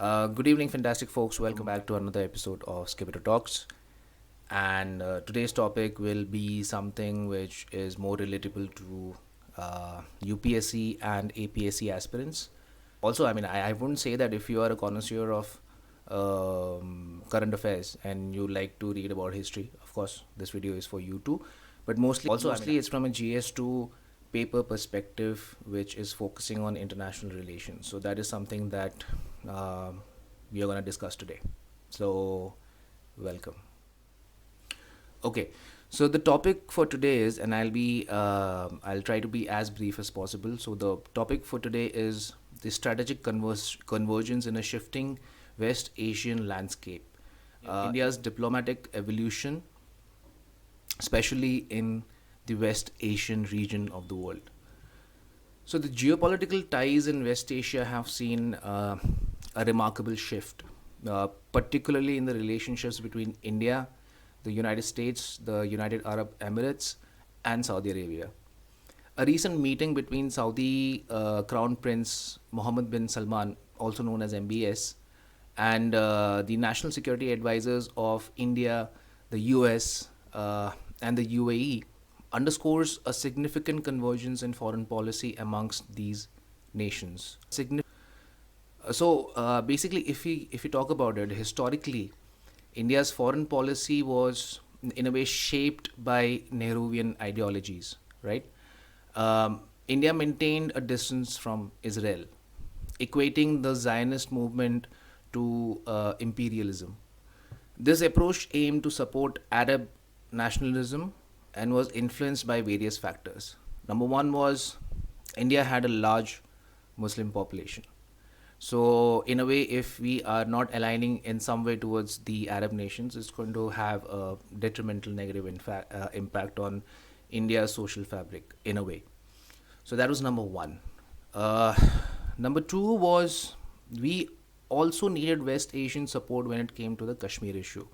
Good evening, fantastic folks. Welcome back to another episode of SkibettoTalks. And today's topic will be something which is more relatable to UPSC and APSC aspirants. Also, I wouldn't say that if you are a connoisseur of current affairs and you like to read about history, of course, this video is for you too. But mostly it's from a GS2 paper perspective, which is focusing on international relations. So that is something that we are going to discuss today. So, welcome. Okay, so the topic for today is, and I'll try to be as brief as possible. So the topic for today is the strategic convergence in a shifting West Asian landscape. India's diplomatic evolution, especially in the West Asian region of the world. So the geopolitical ties in West Asia have seen a remarkable shift, particularly in the relationships between India, the United States, the United Arab Emirates, and Saudi Arabia. A recent meeting between Saudi Crown Prince Mohammed bin Salman, also known as MBS, and the national security advisors of India, the US, and the UAE underscores a significant convergence in foreign policy amongst these nations. Basically, if we talk about it historically, India's foreign policy was in a way shaped by Nehruvian ideologies, right? India maintained a distance from Israel, equating the Zionist movement to imperialism. This approach aimed to support Arab nationalism and was influenced by various factors. Number one was India had a large Muslim population. So, in a way, if we are not aligning in some way towards the Arab nations, it's going to have a detrimental negative impact on India's social fabric, in a way. So, that was number one. Number two was we also needed West Asian support when it came to the Kashmir issue,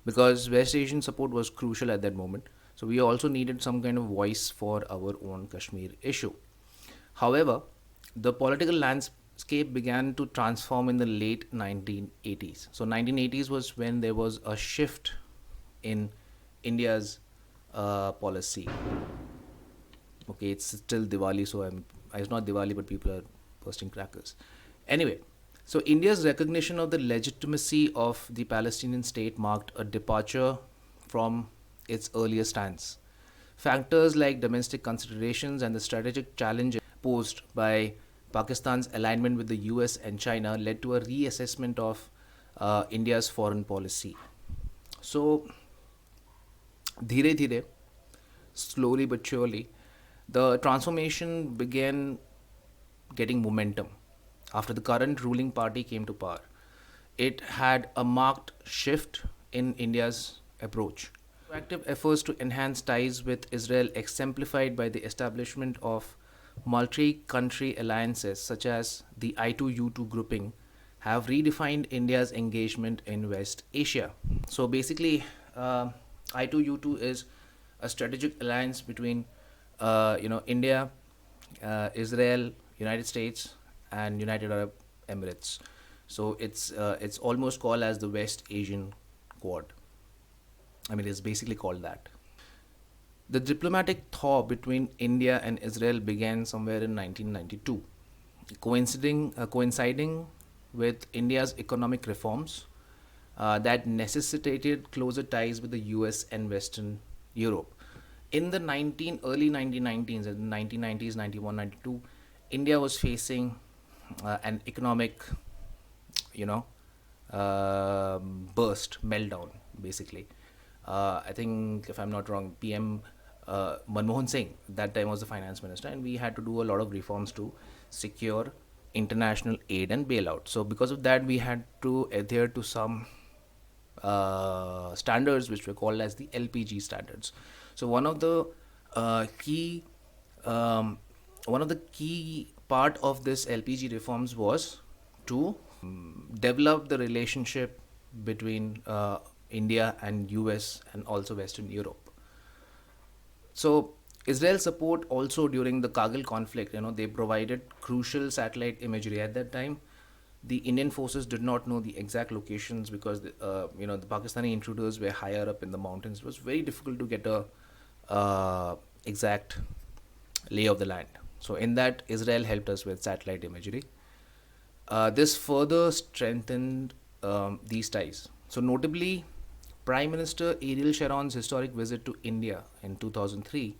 because West Asian support was crucial at that moment. So, we also needed some kind of voice for our own Kashmir issue. However, the political landscape began to transform in the late 1980s. So 1980s was when there was a shift in India's policy. Okay, it's still Diwali, so it's not Diwali, but people are bursting crackers. Anyway, so India's recognition of the legitimacy of the Palestinian state marked a departure from its earlier stance. Factors like domestic considerations and the strategic challenges posed by Pakistan's alignment with the US and China led to a reassessment of India's foreign policy. So, dhire dhire, slowly but surely, the transformation began getting momentum after the current ruling party came to power. It had a marked shift in India's approach. Proactive efforts to enhance ties with Israel, exemplified by the establishment of multi country alliances such as the I2U2 grouping, have redefined India's engagement in West Asia. So basically, I2U2 is a strategic alliance between India, Israel, United States, and United Arab Emirates. So it's almost called as the West Asian Quad. It's basically called that. The diplomatic thaw between India and Israel began somewhere in 1992, coinciding with India's economic reforms that necessitated closer ties with the US and Western Europe. In the early 1990s, in the 1990s, 91, 92, India was facing an economic, burst, meltdown, basically. I think, if I'm not wrong, PM Manmohan Singh, that time was the finance minister, and we had to do a lot of reforms to secure international aid and bailout. So, because of that, we had to adhere to some standards which were called as the LPG standards. So, one of the key part of this LPG reforms was to develop the relationship between India and US and also Western Europe. So Israel's support also during the Kargil conflict, they provided crucial satellite imagery at that time, The Indian forces did not know the exact locations because the Pakistani intruders were higher up in the mountains. It was very difficult to get a exact lay of the land. So in that, Israel helped us with satellite imagery. This further strengthened these ties. So notably, Prime Minister Ariel Sharon's historic visit to India in 2003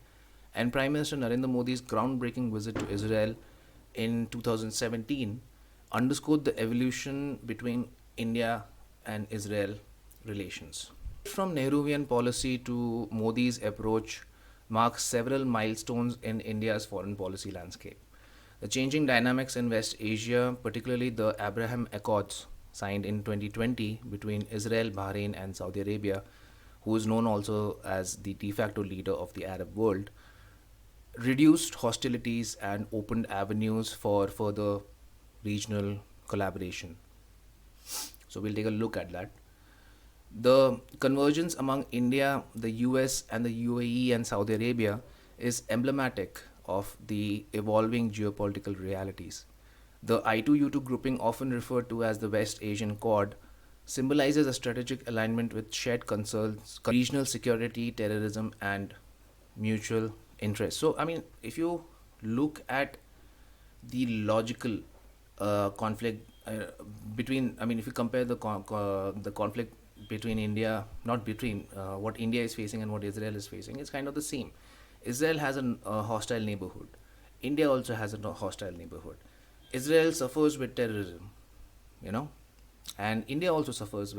and Prime Minister Narendra Modi's groundbreaking visit to Israel in 2017 underscored the evolution between India and Israel relations. From Nehruvian policy to Modi's approach marks several milestones in India's foreign policy landscape. The changing dynamics in West Asia, particularly the Abraham Accords signed in 2020 between Israel, Bahrain, and Saudi Arabia, who is known also as the de facto leader of the Arab world, reduced hostilities and opened avenues for further regional collaboration. So we'll take a look at that. The convergence among India, the US, and the UAE and Saudi Arabia is emblematic of the evolving geopolitical realities. The I2U2 grouping, often referred to as the West Asian Quad, symbolizes a strategic alignment with shared concerns, regional security, terrorism, and mutual interest. So, I mean, if you look at the logical conflict between, I mean, if you compare the conflict between India, not between what India is facing and what Israel is facing, it's kind of the same. Israel has a hostile neighborhood. India also has a hostile neighborhood. Israel suffers with terrorism, you know, and India also suffers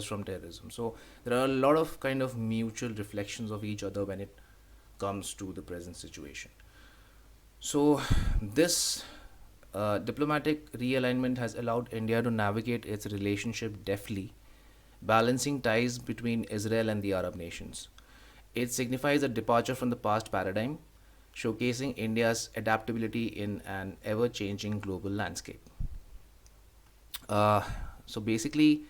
from terrorism. So there are a lot of kind of mutual reflections of each other when it comes to the present situation. So this diplomatic realignment has allowed India to navigate its relationship deftly, balancing ties between Israel and the Arab nations. It signifies a departure from the past paradigm, showcasing India's adaptability in an ever changing global landscape. Uh, so basically,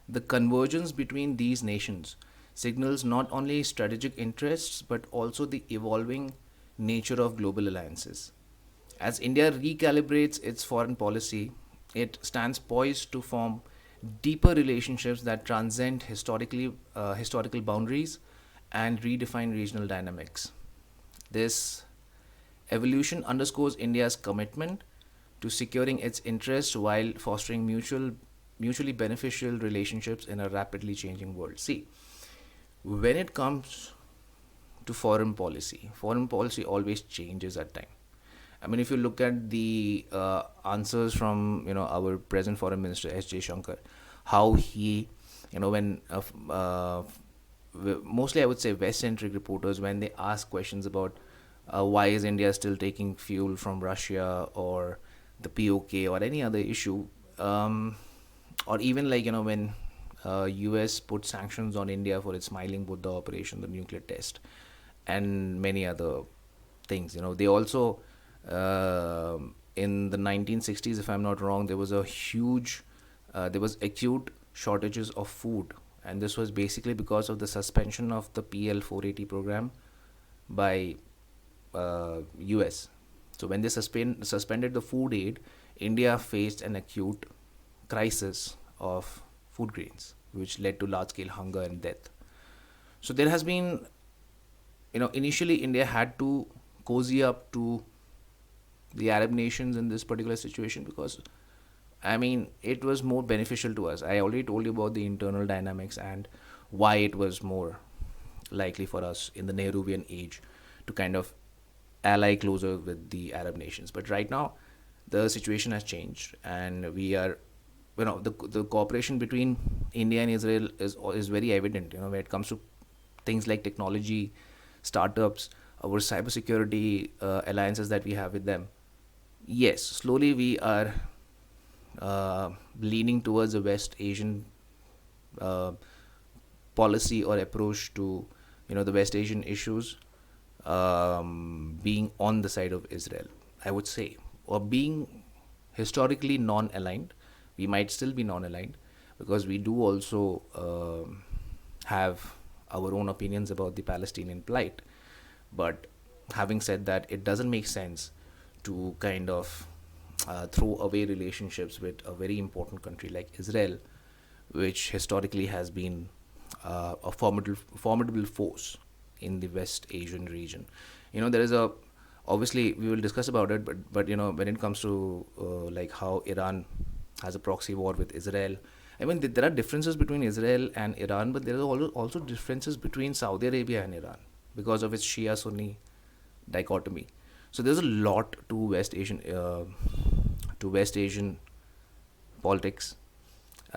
the convergence between these nations signals not only strategic interests but also the evolving nature of global alliances. As India recalibrates its foreign policy, it stands poised to form deeper relationships that transcend historical boundaries and redefine regional dynamics. This evolution underscores India's commitment to securing its interests while fostering mutually beneficial relationships in a rapidly changing world. See, when it comes to foreign policy always changes at time. I mean, if you look at the answers from our present foreign minister S.J. Shankar, how he, when mostly I would say West-centric reporters, when they ask questions about why is India still taking fuel from Russia or the POK or any other issue, or even like when US put sanctions on India for its Smiling Buddha operation, the nuclear test, and many other things. They also in the 1960s, if I'm not wrong, there was acute shortages of food, and this was basically because of the suspension of the PL 480 program by US. So when they suspended the food aid, India faced an acute crisis of food grains, which led to large scale hunger and death. So there has been, initially India had to cozy up to the Arab nations in this particular situation because, I mean, it was more beneficial to us. I already told you about the internal dynamics and why it was more likely for us in the Nehruvian age to kind of ally closer with the Arab nations. But right now, the situation has changed, and we are, the cooperation between India and Israel is very evident. When it comes to things like technology, startups, our cybersecurity alliances that we have with them. Yes, slowly we are leaning towards a West Asian uh, policy or approach to the West Asian issues, being on the side of Israel, I would say, or being historically non-aligned. We might still be non-aligned because we do also have our own opinions about the Palestinian plight. But having said that, it doesn't make sense to kind of throw away relationships with a very important country like Israel, which historically has been a formidable force in the West Asian region. There is a obviously we will discuss about it, but when it comes to like how Iran has a proxy war with Israel. I mean, there are differences between Israel and Iran, but there are also differences between Saudi Arabia and Iran because of its Shia Sunni dichotomy. So there's a lot to West Asian politics.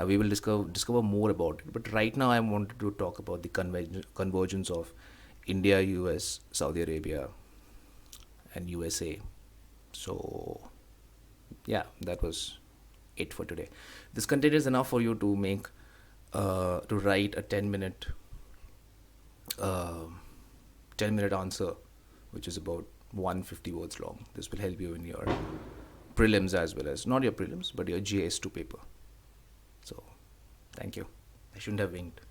We will discover more about it. But right now, I wanted to talk about the convergence of India, US, Saudi Arabia, and USA. So yeah, that was it for today. This content is enough for you to write a 10-minute answer, which is about 150 words long. This will help you in your prelims as well as not your prelims but your GS2 paper. So thank you. I shouldn't have winked.